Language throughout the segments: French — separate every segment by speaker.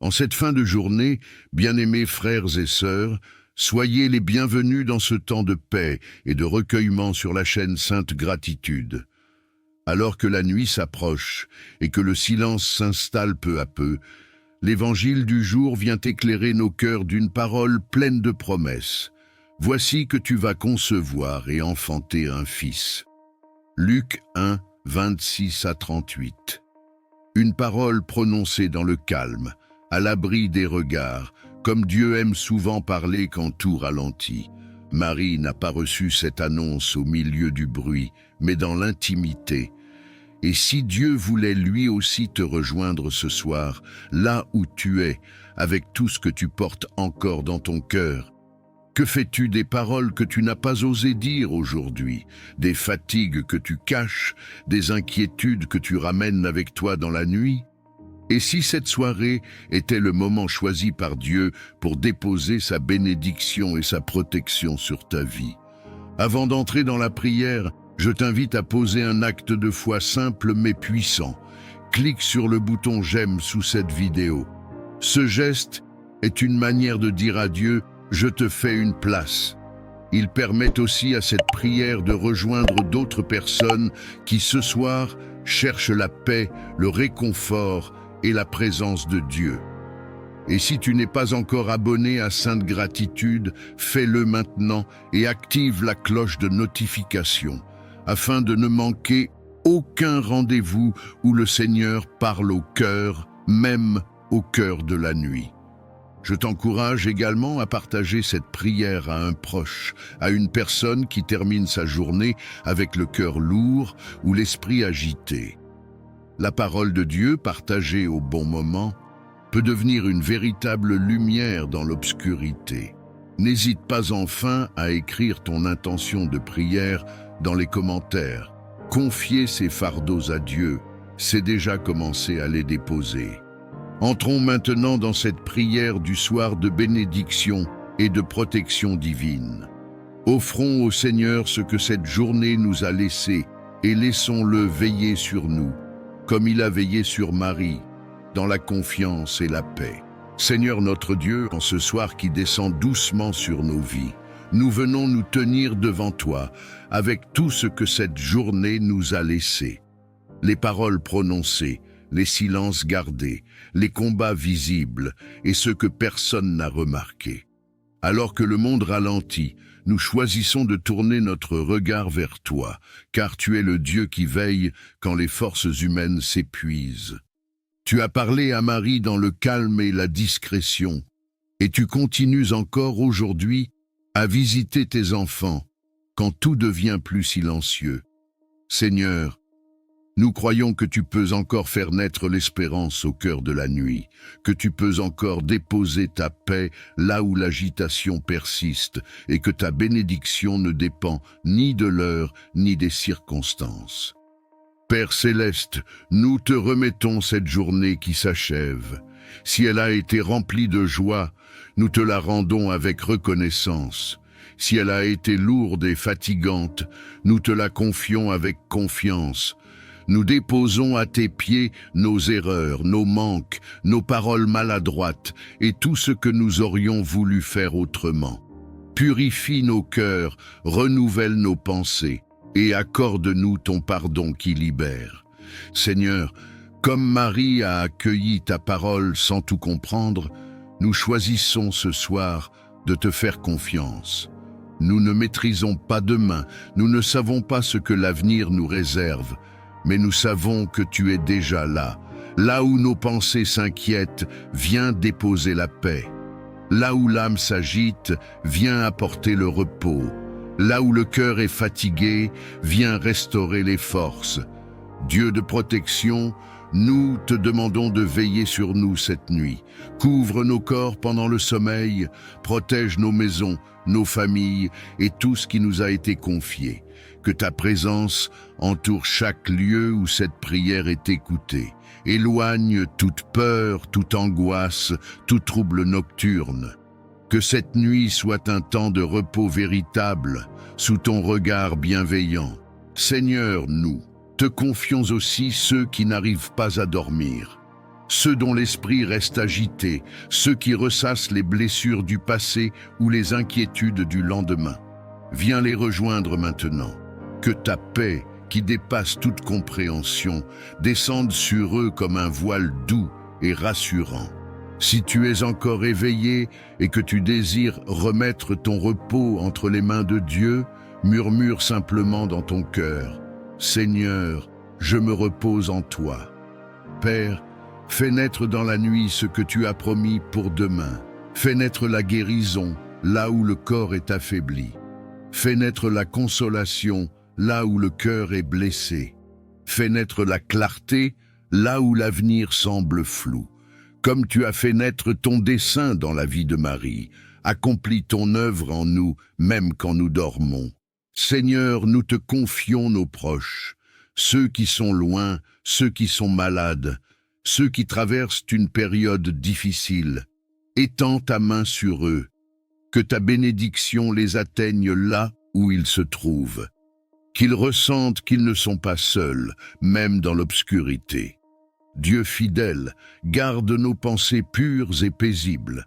Speaker 1: En cette fin de journée, bien-aimés frères et sœurs, soyez les bienvenus dans ce temps de paix et de recueillement sur la chaîne Sainte Gratitude. Alors que la nuit s'approche et que le silence s'installe peu à peu, l'Évangile du jour vient éclairer nos cœurs d'une parole pleine de promesses. Voici que tu vas concevoir et enfanter un fils. Luc 1, 26 à 38. Une parole prononcée dans le calme, à l'abri des regards, comme Dieu aime souvent parler quand tout ralentit. Marie n'a pas reçu cette annonce au milieu du bruit, mais dans l'intimité. Et si Dieu voulait lui aussi te rejoindre ce soir, là où tu es, avec tout ce que tu portes encore dans ton cœur, que fais-tu des paroles que tu n'as pas osé dire aujourd'hui, des fatigues que tu caches, des inquiétudes que tu ramènes avec toi dans la nuit? Et si cette soirée était le moment choisi par Dieu pour déposer sa bénédiction et sa protection sur ta vie? Avant d'entrer dans la prière, je t'invite à poser un acte de foi simple mais puissant. Clique sur le bouton « J'aime » sous cette vidéo. Ce geste est une manière de dire à Dieu « Je te fais une place ». Il permet aussi à cette prière de rejoindre d'autres personnes qui ce soir cherchent la paix, le réconfort et la présence de Dieu. Et si tu n'es pas encore abonné à Sainte Gratitude, fais-le maintenant et active la cloche de notification afin de ne manquer aucun rendez-vous où le Seigneur parle au cœur, même au cœur de la nuit. Je t'encourage également à partager cette prière à un proche, à une personne qui termine sa journée avec le cœur lourd ou l'esprit agité. La parole de Dieu, partagée au bon moment, peut devenir une véritable lumière dans l'obscurité. N'hésite pas enfin à écrire ton intention de prière dans les commentaires. Confier ces fardeaux à Dieu, c'est déjà commencer à les déposer. Entrons maintenant dans cette prière du soir de bénédiction et de protection divine. Offrons au Seigneur ce que cette journée nous a laissé et laissons-le veiller sur nous, comme il a veillé sur Marie, dans la confiance et la paix. Seigneur notre Dieu, en ce soir qui descend doucement sur nos vies, nous venons nous tenir devant toi avec tout ce que cette journée nous a laissé. Les paroles prononcées, les silences gardés, les combats visibles et ce que personne n'a remarqué. Alors que le monde ralentit, nous choisissons de tourner notre regard vers toi, car tu es le Dieu qui veille quand les forces humaines s'épuisent. Tu as parlé à Marie dans le calme et la discrétion, et tu continues encore aujourd'hui à visiter tes enfants quand tout devient plus silencieux. Seigneur, nous croyons que tu peux encore faire naître l'espérance au cœur de la nuit, que tu peux encore déposer ta paix là où l'agitation persiste et que ta bénédiction ne dépend ni de l'heure ni des circonstances. Père céleste, nous te remettons cette journée qui s'achève. Si elle a été remplie de joie, nous te la rendons avec reconnaissance. Si elle a été lourde et fatigante, nous te la confions avec confiance. Nous déposons à tes pieds nos erreurs, nos manques, nos paroles maladroites et tout ce que nous aurions voulu faire autrement. Purifie nos cœurs, renouvelle nos pensées et accorde-nous ton pardon qui libère. Seigneur, comme Marie a accueilli ta parole sans tout comprendre, nous choisissons ce soir de te faire confiance. Nous ne maîtrisons pas demain, nous ne savons pas ce que l'avenir nous réserve, mais nous savons que tu es déjà là. Là où nos pensées s'inquiètent, viens déposer la paix. Là où l'âme s'agite, viens apporter le repos. Là où le cœur est fatigué, viens restaurer les forces. Dieu de protection, nous te demandons de veiller sur nous cette nuit. Couvre nos corps pendant le sommeil, protège nos maisons, nos familles et tout ce qui nous a été confié. Que ta présence entoure chaque lieu où cette prière est écoutée. Éloigne toute peur, toute angoisse, tout trouble nocturne. Que cette nuit soit un temps de repos véritable, sous ton regard bienveillant. Seigneur, nous te confions aussi ceux qui n'arrivent pas à dormir. ceux dont l'esprit reste agité, ceux qui ressassent les blessures du passé ou les inquiétudes du lendemain. Viens les rejoindre maintenant. Que ta paix, qui dépasse toute compréhension, descende sur eux comme un voile doux et rassurant. Si tu es encore éveillé et que tu désires remettre ton repos entre les mains de Dieu, murmure simplement dans ton cœur: Seigneur, je me repose en toi. Père, fais naître dans la nuit ce que tu as promis pour demain. Fais naître la guérison là où le corps est affaibli. Fais naître la consolation là où le cœur est blessé. Fais naître la clarté là où l'avenir semble flou. Comme tu as fait naître ton dessein dans la vie de Marie, accomplis ton œuvre en nous, même quand nous dormons. Seigneur, nous te confions nos proches, ceux qui sont loin, ceux qui sont malades, ceux qui traversent une période difficile. Étends ta main sur eux, que ta bénédiction les atteigne là où ils se trouvent, qu'ils ressentent qu'ils ne sont pas seuls, même dans l'obscurité. Dieu fidèle, garde nos pensées pures et paisibles.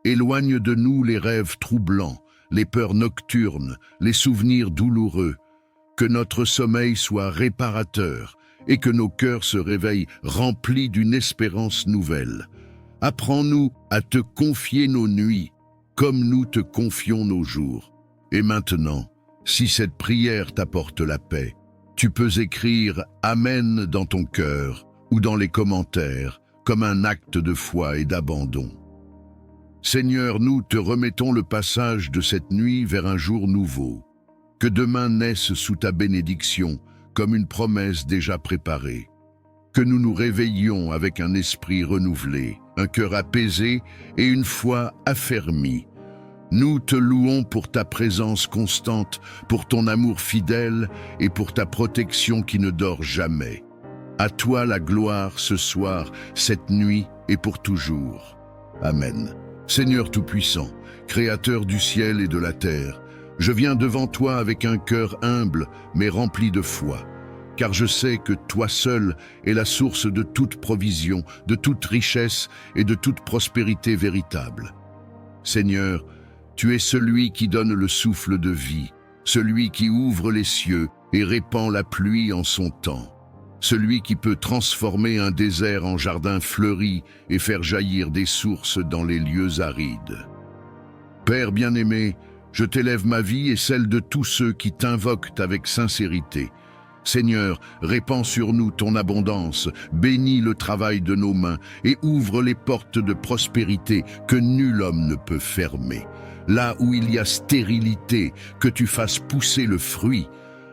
Speaker 1: Éloigne de nous les rêves troublants, les peurs nocturnes, les souvenirs douloureux. Que notre sommeil soit réparateur et que nos cœurs se réveillent remplis d'une espérance nouvelle. Apprends-nous à te confier nos nuits, comme nous te confions nos jours. Et maintenant, si cette prière t'apporte la paix, tu peux écrire « Amen » dans ton cœur ou dans les commentaires, comme un acte de foi et d'abandon. Seigneur, nous te remettons le passage de cette nuit vers un jour nouveau. Que demain naisse sous ta bénédiction, comme une promesse déjà préparée. Que nous nous réveillions avec un esprit renouvelé, un cœur apaisé et une foi affermie. Nous te louons pour ta présence constante, pour ton amour fidèle et pour ta protection qui ne dort jamais. À toi la gloire ce soir, cette nuit et pour toujours. Amen. Seigneur Tout-Puissant, Créateur du ciel et de la terre, je viens devant toi avec un cœur humble mais rempli de foi, car je sais que toi seul es la source de toute provision, de toute richesse et de toute prospérité véritable. Seigneur, tu es celui qui donne le souffle de vie, celui qui ouvre les cieux et répand la pluie en son temps. Celui qui peut transformer un désert en jardin fleuri et faire jaillir des sources dans les lieux arides. Père bien-aimé, je t'élève ma vie et celle de tous ceux qui t'invoquent avec sincérité. Seigneur, répands sur nous ton abondance, bénis le travail de nos mains et ouvre les portes de prospérité que nul homme ne peut fermer. Là où il y a stérilité, que tu fasses pousser le fruit.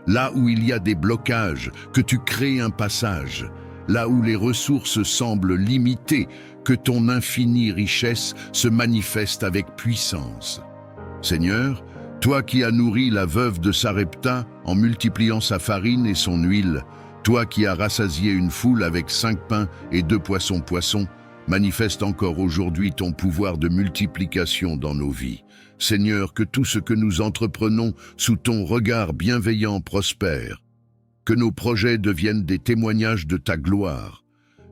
Speaker 1: Là où il y a des blocages, que tu crées un passage. Là où les ressources semblent limitées, que ton infinie richesse se manifeste avec puissance. Seigneur, toi qui as nourri la veuve de Sarepta en multipliant sa farine et son huile, toi qui as rassasié une foule avec 5 pains et 2 poissons, manifeste encore aujourd'hui ton pouvoir de multiplication dans nos vies. Seigneur, que tout ce que nous entreprenons sous ton regard bienveillant prospère, que nos projets deviennent des témoignages de ta gloire,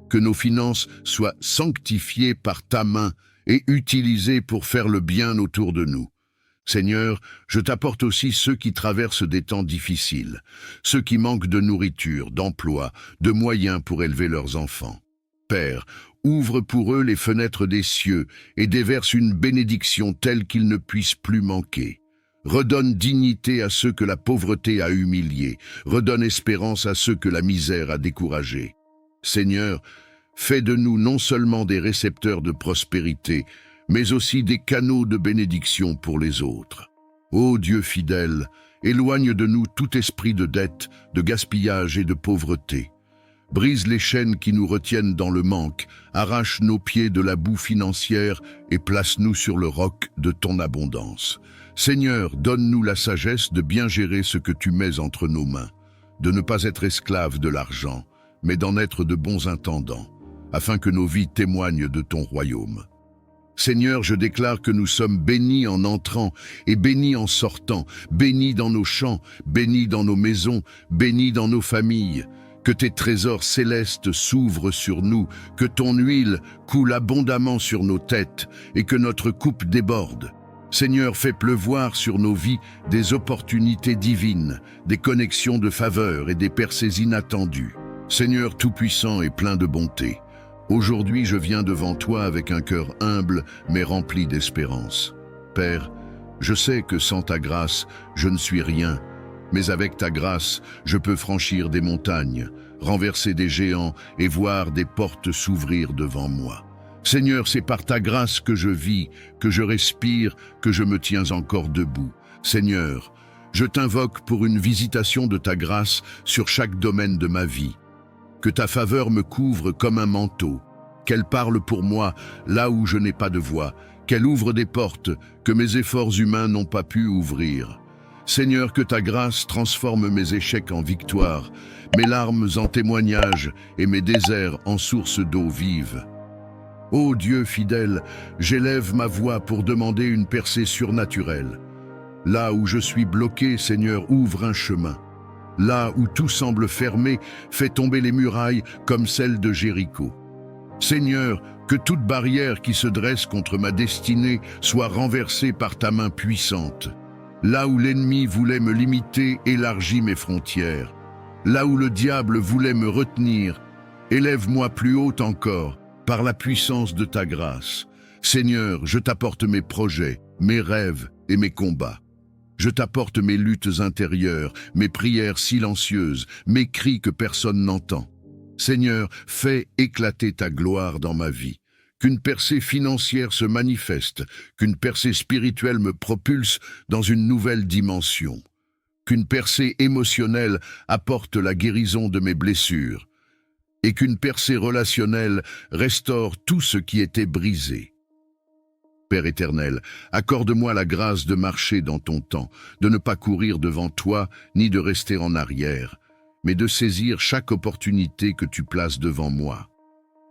Speaker 1: que nos finances soient sanctifiées par ta main et utilisées pour faire le bien autour de nous. Seigneur, je t'apporte aussi ceux qui traversent des temps difficiles, ceux qui manquent de nourriture, d'emploi, de moyens pour élever leurs enfants. Père, ouvre pour eux les fenêtres des cieux et déverse une bénédiction telle qu'ils ne puissent plus manquer. Redonne dignité à ceux que la pauvreté a humiliés, redonne espérance à ceux que la misère a découragés. Seigneur, fais de nous non seulement des récepteurs de prospérité, mais aussi des canaux de bénédiction pour les autres. Ô Dieu fidèle, éloigne de nous tout esprit de dette, de gaspillage et de pauvreté. Brise les chaînes qui nous retiennent dans le manque, arrache nos pieds de la boue financière et place-nous sur le roc de ton abondance. Seigneur, donne-nous la sagesse de bien gérer ce que tu mets entre nos mains, de ne pas être esclaves de l'argent, mais d'en être de bons intendants, afin que nos vies témoignent de ton royaume. Seigneur, je déclare que nous sommes bénis en entrant et bénis en sortant, bénis dans nos champs, bénis dans nos maisons, bénis dans nos familles. Que tes trésors célestes s'ouvrent sur nous, que ton huile coule abondamment sur nos têtes et que notre coupe déborde. Seigneur, fais pleuvoir sur nos vies des opportunités divines, des connexions de faveur et des percées inattendues. Seigneur tout-puissant et plein de bonté, aujourd'hui je viens devant toi avec un cœur humble mais rempli d'espérance. Père, je sais que sans ta grâce, je ne suis rien, mais avec ta grâce, je peux franchir des montagnes, renverser des géants et voir des portes s'ouvrir devant moi. Seigneur, c'est par ta grâce que je vis, que je respire, que je me tiens encore debout. Seigneur, je t'invoque pour une visitation de ta grâce sur chaque domaine de ma vie. Que ta faveur me couvre comme un manteau, qu'elle parle pour moi là où je n'ai pas de voix, qu'elle ouvre des portes que mes efforts humains n'ont pas pu ouvrir. Seigneur, que ta grâce transforme mes échecs en victoire, mes larmes en témoignages et mes déserts en sources d'eau vive. Ô Dieu fidèle, j'élève ma voix pour demander une percée surnaturelle. Là où je suis bloqué, Seigneur, ouvre un chemin. Là où tout semble fermé, fais tomber les murailles comme celles de Jéricho. Seigneur, que toute barrière qui se dresse contre ma destinée soit renversée par ta main puissante. Là où l'ennemi voulait me limiter, élargis mes frontières. Là où le diable voulait me retenir, élève-moi plus haut encore, par la puissance de ta grâce. Seigneur, je t'apporte mes projets, mes rêves et mes combats. Je t'apporte mes luttes intérieures, mes prières silencieuses, mes cris que personne n'entend. Seigneur, fais éclater ta gloire dans ma vie. Qu'une percée financière se manifeste, qu'une percée spirituelle me propulse dans une nouvelle dimension. Qu'une percée émotionnelle apporte la guérison de mes blessures. Et qu'une percée relationnelle restaure tout ce qui était brisé. Père éternel, accorde-moi la grâce de marcher dans ton temps, de ne pas courir devant toi, ni de rester en arrière, mais de saisir chaque opportunité que tu places devant moi.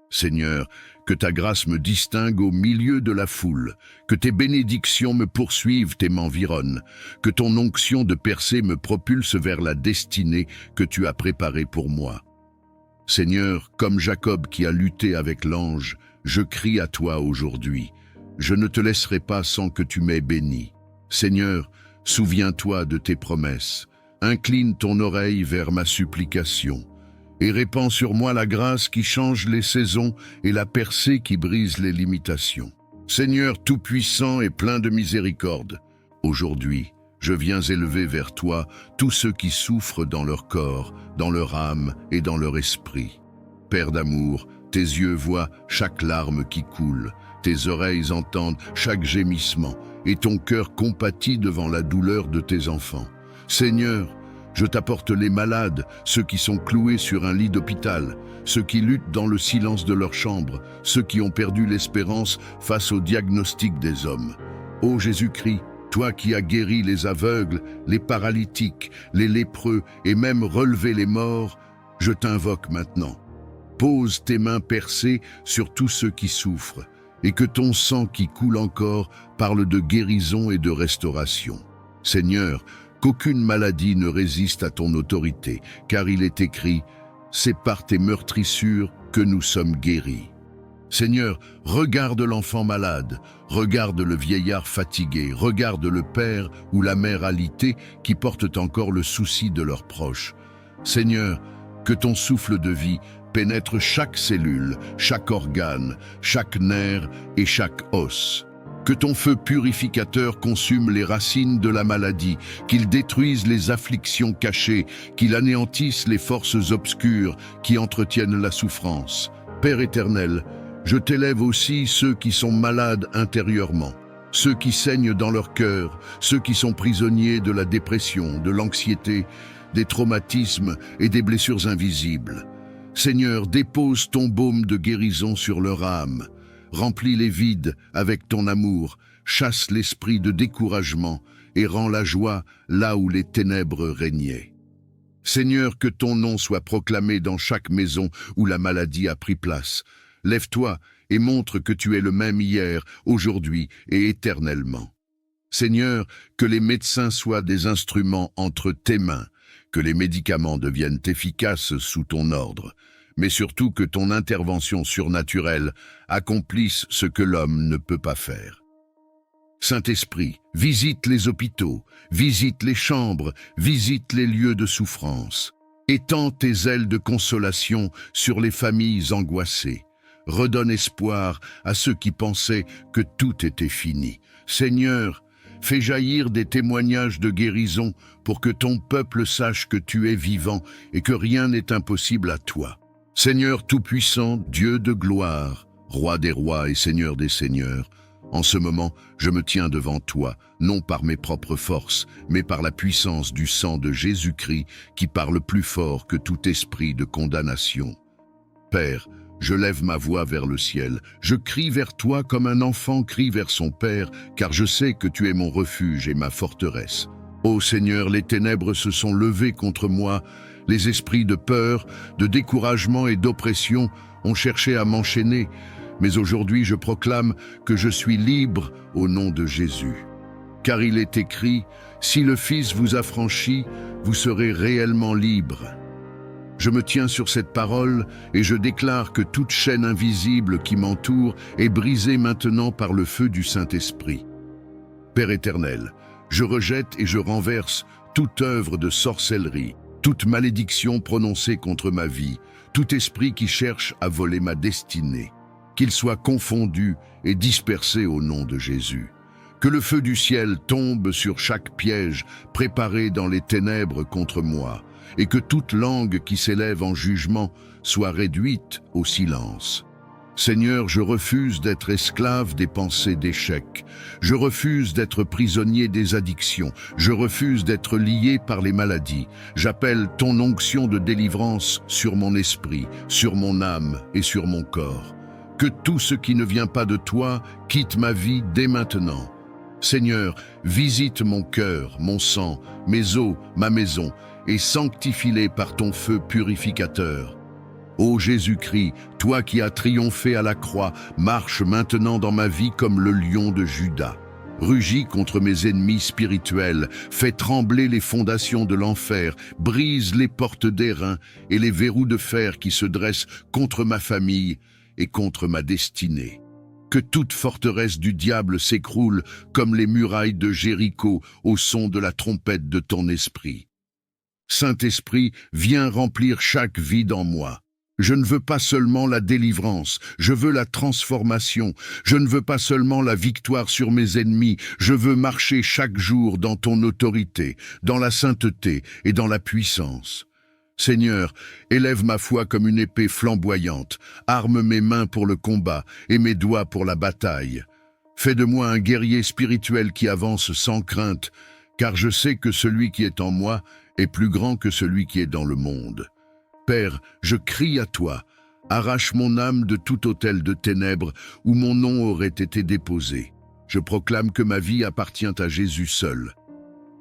Speaker 1: Seigneur, que ta grâce me distingue au milieu de la foule, que tes bénédictions me poursuivent et m'environnent, que ton onction de percée me propulse vers la destinée que tu as préparée pour moi. Seigneur, comme Jacob qui a lutté avec l'ange, je crie à toi aujourd'hui. Je ne te laisserai pas sans que tu m'aies béni. Seigneur, souviens-toi de tes promesses. Incline ton oreille vers ma supplication et répands sur moi la grâce qui change les saisons et la percée qui brise les limitations. Seigneur tout-puissant et plein de miséricorde, aujourd'hui, je viens élever vers toi tous ceux qui souffrent dans leur corps, dans leur âme et dans leur esprit. Père d'amour, tes yeux voient chaque larme qui coule, tes oreilles entendent chaque gémissement et ton cœur compatit devant la douleur de tes enfants. Seigneur, je t'apporte les malades, ceux qui sont cloués sur un lit d'hôpital, ceux qui luttent dans le silence de leur chambre, ceux qui ont perdu l'espérance face au diagnostic des hommes. Ô Jésus-Christ, toi qui as guéri les aveugles, les paralytiques, les lépreux et même relevé les morts, je t'invoque maintenant. Pose tes mains percées sur tous ceux qui souffrent, et que ton sang qui coule encore parle de guérison et de restauration. Seigneur, qu'aucune maladie ne résiste à ton autorité, car il est écrit « C'est par tes meurtrissures que nous sommes guéris ». Seigneur, regarde l'enfant malade, regarde le vieillard fatigué, regarde le père ou la mère alitée qui portent encore le souci de leurs proches. Seigneur, que ton souffle de vie pénètre chaque cellule, chaque organe, chaque nerf et chaque os. Que ton feu purificateur consume les racines de la maladie, qu'il détruise les afflictions cachées, qu'il anéantisse les forces obscures qui entretiennent la souffrance. Père éternel, je t'élève aussi ceux qui sont malades intérieurement, ceux qui saignent dans leur cœur, ceux qui sont prisonniers de la dépression, de l'anxiété, des traumatismes et des blessures invisibles. Seigneur, dépose ton baume de guérison sur leur âme. Remplis les vides avec ton amour, chasse l'esprit de découragement et rends la joie là où les ténèbres régnaient. Seigneur, que ton nom soit proclamé dans chaque maison où la maladie a pris place. Lève-toi et montre que tu es le même hier, aujourd'hui et éternellement. Seigneur, que les médecins soient des instruments entre tes mains, que les médicaments deviennent efficaces sous ton ordre, mais surtout que ton intervention surnaturelle accomplisse ce que l'homme ne peut pas faire. Saint-Esprit, visite les hôpitaux, visite les chambres, visite les lieux de souffrance. Étends tes ailes de consolation sur les familles angoissées. Redonne espoir à ceux qui pensaient que tout était fini. Seigneur, fais jaillir des témoignages de guérison pour que ton peuple sache que tu es vivant et que rien n'est impossible à toi. Seigneur Tout-Puissant, Dieu de gloire, Roi des rois et Seigneur des seigneurs, en ce moment, je me tiens devant toi, non par mes propres forces, mais par la puissance du sang de Jésus-Christ qui parle plus fort que tout esprit de condamnation. Père, je lève ma voix vers le ciel, je crie vers toi comme un enfant crie vers son père, car je sais que tu es mon refuge et ma forteresse. Ô Seigneur, les ténèbres se sont levées contre moi, les esprits de peur, de découragement et d'oppression ont cherché à m'enchaîner, mais aujourd'hui je proclame que je suis libre au nom de Jésus. Car il est écrit, si le Fils vous affranchit, vous serez réellement libre. Je me tiens sur cette parole et je déclare que toute chaîne invisible qui m'entoure est brisée maintenant par le feu du Saint-Esprit. Père éternel, je rejette et je renverse toute œuvre de sorcellerie, toute malédiction prononcée contre ma vie, tout esprit qui cherche à voler ma destinée. Qu'il soit confondu et dispersé au nom de Jésus. Que le feu du ciel tombe sur chaque piège préparé dans les ténèbres contre moi, et que toute langue qui s'élève en jugement soit réduite au silence. Seigneur, je refuse d'être esclave des pensées d'échec. Je refuse d'être prisonnier des addictions. Je refuse d'être lié par les maladies. J'appelle ton onction de délivrance sur mon esprit, sur mon âme et sur mon corps. Que tout ce qui ne vient pas de toi quitte ma vie dès maintenant. Seigneur, visite mon cœur, mon sang, mes os, ma maison, et sanctifie-les par ton feu purificateur. Ô Jésus-Christ, toi qui as triomphé à la croix, marche maintenant dans ma vie comme le lion de Juda. Rugis contre mes ennemis spirituels, fais trembler les fondations de l'enfer, brise les portes d'airain et les verrous de fer qui se dressent contre ma famille et contre ma destinée. Que toute forteresse du diable s'écroule comme les murailles de Jéricho au son de la trompette de ton esprit. Saint-Esprit, viens remplir chaque vide en moi. Je ne veux pas seulement la délivrance, je veux la transformation. Je ne veux pas seulement la victoire sur mes ennemis, je veux marcher chaque jour dans ton autorité, dans la sainteté et dans la puissance. Seigneur, élève ma foi comme une épée flamboyante, arme mes mains pour le combat et mes doigts pour la bataille. Fais de moi un guerrier spirituel qui avance sans crainte, car je sais que celui qui est en moi est plus grand que celui qui est dans le monde. Père, je crie à toi, arrache mon âme de tout autel de ténèbres où mon nom aurait été déposé. Je proclame que ma vie appartient à Jésus seul.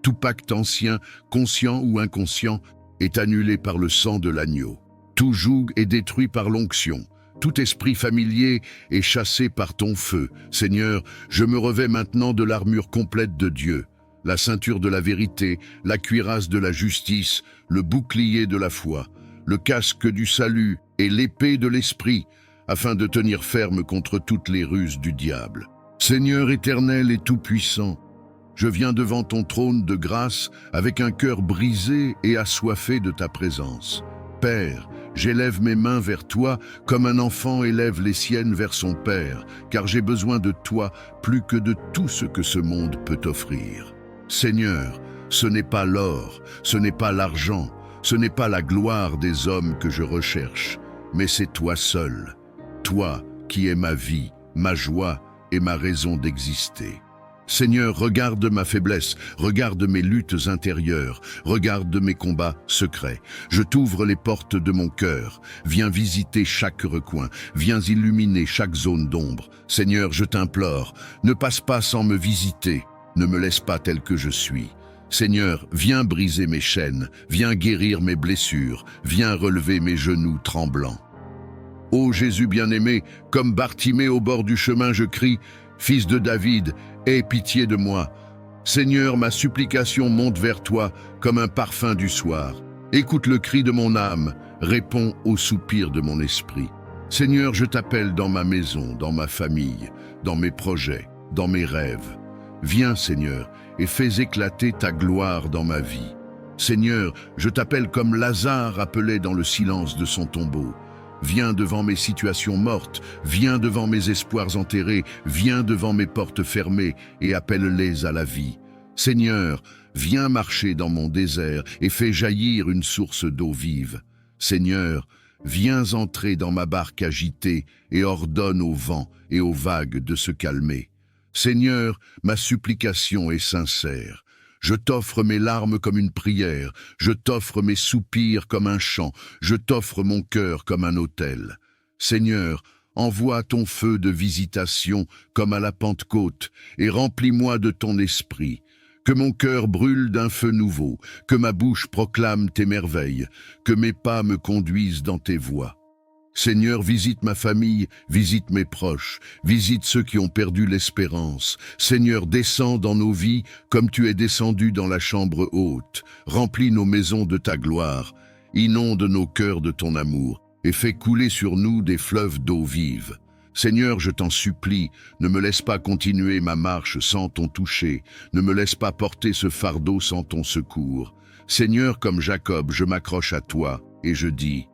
Speaker 1: Tout pacte ancien, conscient ou inconscient, est annulé par le sang de l'agneau. Tout joug est détruit par l'onction. Tout esprit familier est chassé par ton feu. Seigneur, je me revêts maintenant de l'armure complète de Dieu, la ceinture de la vérité, la cuirasse de la justice, le bouclier de la foi, le casque du salut et l'épée de l'esprit, afin de tenir ferme contre toutes les ruses du diable. Seigneur éternel et tout-puissant, je viens devant ton trône de grâce avec un cœur brisé et assoiffé de ta présence. Père, j'élève mes mains vers toi comme un enfant élève les siennes vers son père, car j'ai besoin de toi plus que de tout ce que ce monde peut offrir. Seigneur, ce n'est pas l'or, ce n'est pas l'argent, ce n'est pas la gloire des hommes que je recherche, mais c'est toi seul, toi qui es ma vie, ma joie et ma raison d'exister. Seigneur, regarde ma faiblesse, regarde mes luttes intérieures, regarde mes combats secrets. Je t'ouvre les portes de mon cœur. Viens visiter chaque recoin, viens illuminer chaque zone d'ombre. Seigneur, je t'implore, ne passe pas sans me visiter, ne me laisse pas tel que je suis. Seigneur, viens briser mes chaînes, viens guérir mes blessures, viens relever mes genoux tremblants. Ô Jésus bien-aimé, comme Bartimée au bord du chemin, je crie, Fils de David, aie pitié de moi. Seigneur, ma supplication monte vers toi comme un parfum du soir. Écoute le cri de mon âme, réponds au soupir de mon esprit. Seigneur, je t'appelle dans ma maison, dans ma famille, dans mes projets, dans mes rêves. Viens, Seigneur, et fais éclater ta gloire dans ma vie. Seigneur, je t'appelle comme Lazare appelait dans le silence de son tombeau. Viens devant mes situations mortes, viens devant mes espoirs enterrés, viens devant mes portes fermées et appelle-les à la vie. Seigneur, viens marcher dans mon désert et fais jaillir une source d'eau vive. Seigneur, viens entrer dans ma barque agitée et ordonne au vent et aux vagues de se calmer. Seigneur, ma supplication est sincère. Je t'offre mes larmes comme une prière, je t'offre mes soupirs comme un chant, je t'offre mon cœur comme un autel. Seigneur, envoie ton feu de visitation comme à la Pentecôte et remplis-moi de ton esprit. Que mon cœur brûle d'un feu nouveau, que ma bouche proclame tes merveilles, que mes pas me conduisent dans tes voies. Seigneur, visite ma famille, visite mes proches, visite ceux qui ont perdu l'espérance. Seigneur, descends dans nos vies comme tu es descendu dans la chambre haute. Remplis nos maisons de ta gloire, inonde nos cœurs de ton amour et fais couler sur nous des fleuves d'eau vive. Seigneur, je t'en supplie, ne me laisse pas continuer ma marche sans ton toucher, ne me laisse pas porter ce fardeau sans ton secours. Seigneur, comme Jacob, je m'accroche à toi et je dis: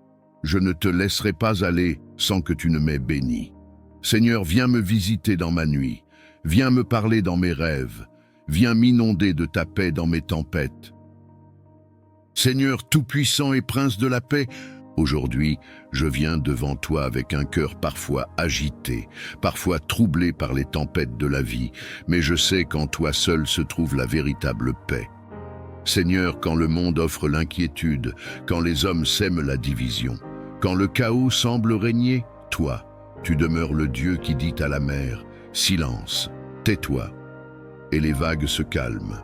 Speaker 1: je ne te laisserai pas aller sans que tu ne m'aies béni. Seigneur, viens me visiter dans ma nuit, viens me parler dans mes rêves, viens m'inonder de ta paix dans mes tempêtes. Seigneur tout-puissant et prince de la paix, aujourd'hui, je viens devant toi avec un cœur parfois agité, parfois troublé par les tempêtes de la vie, mais je sais qu'en toi seul se trouve la véritable paix. Seigneur, quand le monde offre l'inquiétude, quand les hommes sèment la division, quand le chaos semble régner, toi, tu demeures le Dieu qui dit à la mer: silence, tais-toi, et les vagues se calment.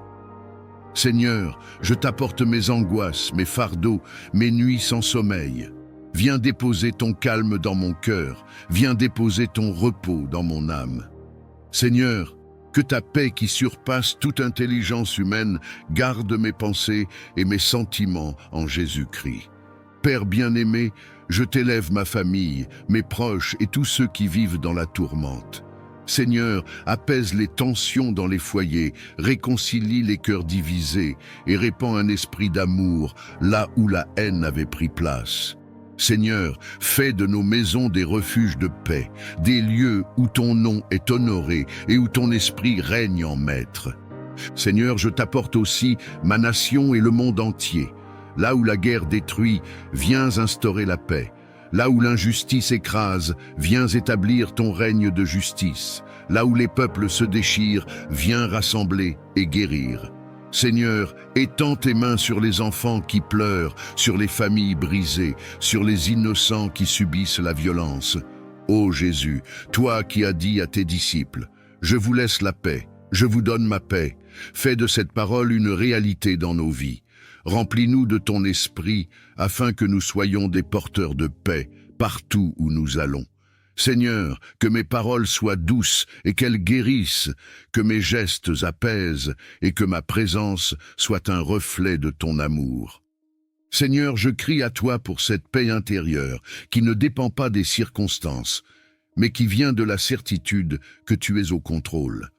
Speaker 1: Seigneur, je t'apporte mes angoisses, mes fardeaux, mes nuits sans sommeil. Viens déposer ton calme dans mon cœur, viens déposer ton repos dans mon âme. Seigneur, que ta paix qui surpasse toute intelligence humaine garde mes pensées et mes sentiments en Jésus-Christ. Père bien-aimé, je t'élève ma famille, mes proches et tous ceux qui vivent dans la tourmente. Seigneur, apaise les tensions dans les foyers, réconcilie les cœurs divisés et répand un esprit d'amour là où la haine avait pris place. Seigneur, fais de nos maisons des refuges de paix, des lieux où ton nom est honoré et où ton esprit règne en maître. Seigneur, je t'apporte aussi ma nation et le monde entier. Là où la guerre détruit, viens instaurer la paix. Là où l'injustice écrase, viens établir ton règne de justice. Là où les peuples se déchirent, viens rassembler et guérir. Seigneur, étends tes mains sur les enfants qui pleurent, sur les familles brisées, sur les innocents qui subissent la violence. Ô Jésus, toi qui as dit à tes disciples: « Je vous laisse la paix, je vous donne ma paix », fais de cette parole une réalité dans nos vies. Remplis-nous de ton esprit afin que nous soyons des porteurs de paix partout où nous allons. Seigneur, que mes paroles soient douces et qu'elles guérissent, que mes gestes apaisent et que ma présence soit un reflet de ton amour. Seigneur, je crie à toi pour cette paix intérieure qui ne dépend pas des circonstances, mais qui vient de la certitude que tu es au contrôle.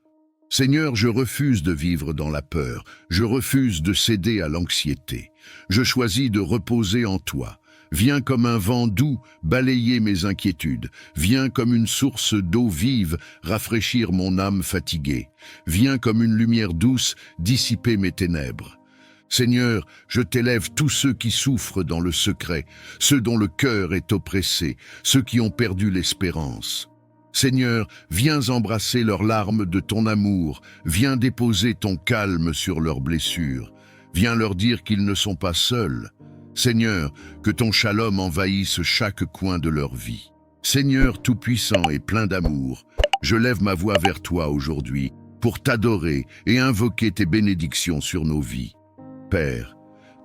Speaker 1: Seigneur, je refuse de vivre dans la peur, je refuse de céder à l'anxiété. Je choisis de reposer en toi. Viens comme un vent doux balayer mes inquiétudes. Viens comme une source d'eau vive rafraîchir mon âme fatiguée. Viens comme une lumière douce dissiper mes ténèbres. Seigneur, je t'élève tous ceux qui souffrent dans le secret, ceux dont le cœur est oppressé, ceux qui ont perdu l'espérance. Seigneur, viens embrasser leurs larmes de ton amour, viens déposer ton calme sur leurs blessures, viens leur dire qu'ils ne sont pas seuls. Seigneur, que ton shalom envahisse chaque coin de leur vie. Seigneur tout-puissant et plein d'amour, je lève ma voix vers toi aujourd'hui pour t'adorer et invoquer tes bénédictions sur nos vies. Père,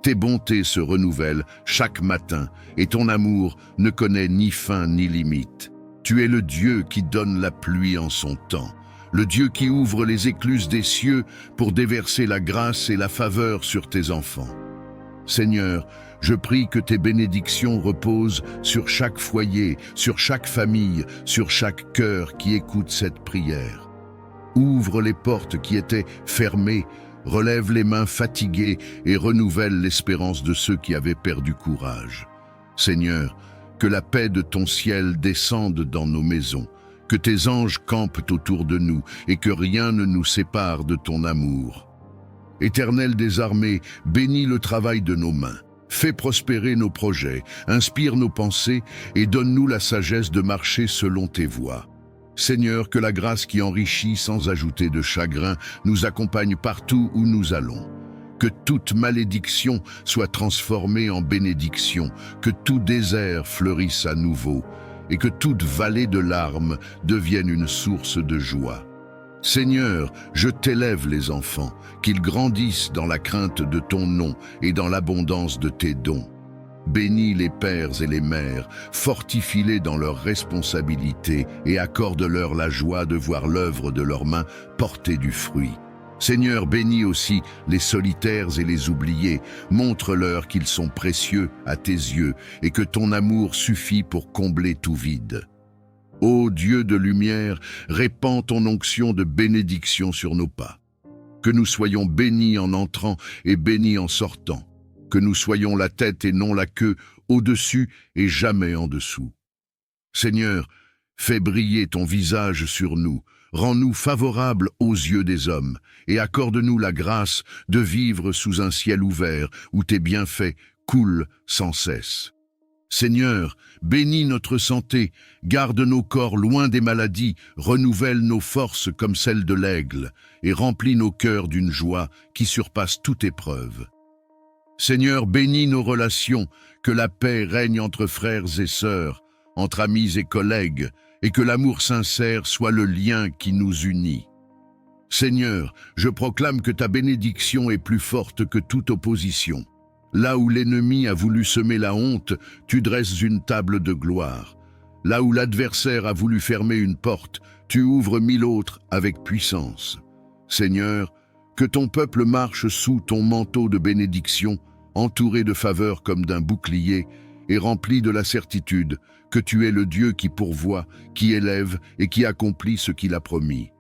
Speaker 1: tes bontés se renouvellent chaque matin et ton amour ne connaît ni fin ni limite. Tu es le Dieu qui donne la pluie en son temps, le Dieu qui ouvre les écluses des cieux pour déverser la grâce et la faveur sur tes enfants. Seigneur, je prie que tes bénédictions reposent sur chaque foyer, sur chaque famille, sur chaque cœur qui écoute cette prière. Ouvre les portes qui étaient fermées, relève les mains fatiguées et renouvelle l'espérance de ceux qui avaient perdu courage. Seigneur, que la paix de ton ciel descende dans nos maisons, que tes anges campent autour de nous et que rien ne nous sépare de ton amour. Éternel des armées, bénis le travail de nos mains. Fais prospérer nos projets, inspire nos pensées et donne-nous la sagesse de marcher selon tes voies. Seigneur, que la grâce qui enrichit sans ajouter de chagrin nous accompagne partout où nous allons. Que toute malédiction soit transformée en bénédiction, que tout désert fleurisse à nouveau et que toute vallée de larmes devienne une source de joie. Seigneur, je t'élève les enfants, qu'ils grandissent dans la crainte de ton nom et dans l'abondance de tes dons. Bénis les pères et les mères, fortifie-les dans leurs responsabilités et accorde-leur la joie de voir l'œuvre de leurs mains porter du fruit. Seigneur, bénis aussi les solitaires et les oubliés, montre-leur qu'ils sont précieux à tes yeux et que ton amour suffit pour combler tout vide. Ô Dieu de lumière, répands ton onction de bénédiction sur nos pas. Que nous soyons bénis en entrant et bénis en sortant. Que nous soyons la tête et non la queue, au-dessus et jamais en dessous. Seigneur, fais briller ton visage sur nous, rends-nous favorables aux yeux des hommes, et accorde-nous la grâce de vivre sous un ciel ouvert où tes bienfaits coulent sans cesse. Seigneur, bénis notre santé, garde nos corps loin des maladies, renouvelle nos forces comme celles de l'aigle, et remplis nos cœurs d'une joie qui surpasse toute épreuve. Seigneur, bénis nos relations, que la paix règne entre frères et sœurs, entre amis et collègues, et que l'amour sincère soit le lien qui nous unit. Seigneur, je proclame que ta bénédiction est plus forte que toute opposition. Là où l'ennemi a voulu semer la honte, tu dresses une table de gloire. Là où l'adversaire a voulu fermer une porte, tu ouvres 1000 autres avec puissance. Seigneur, que ton peuple marche sous ton manteau de bénédiction, entouré de faveur comme d'un bouclier, et rempli de la certitude que tu es le Dieu qui pourvoit, qui élève et qui accomplit ce qu'il a promis.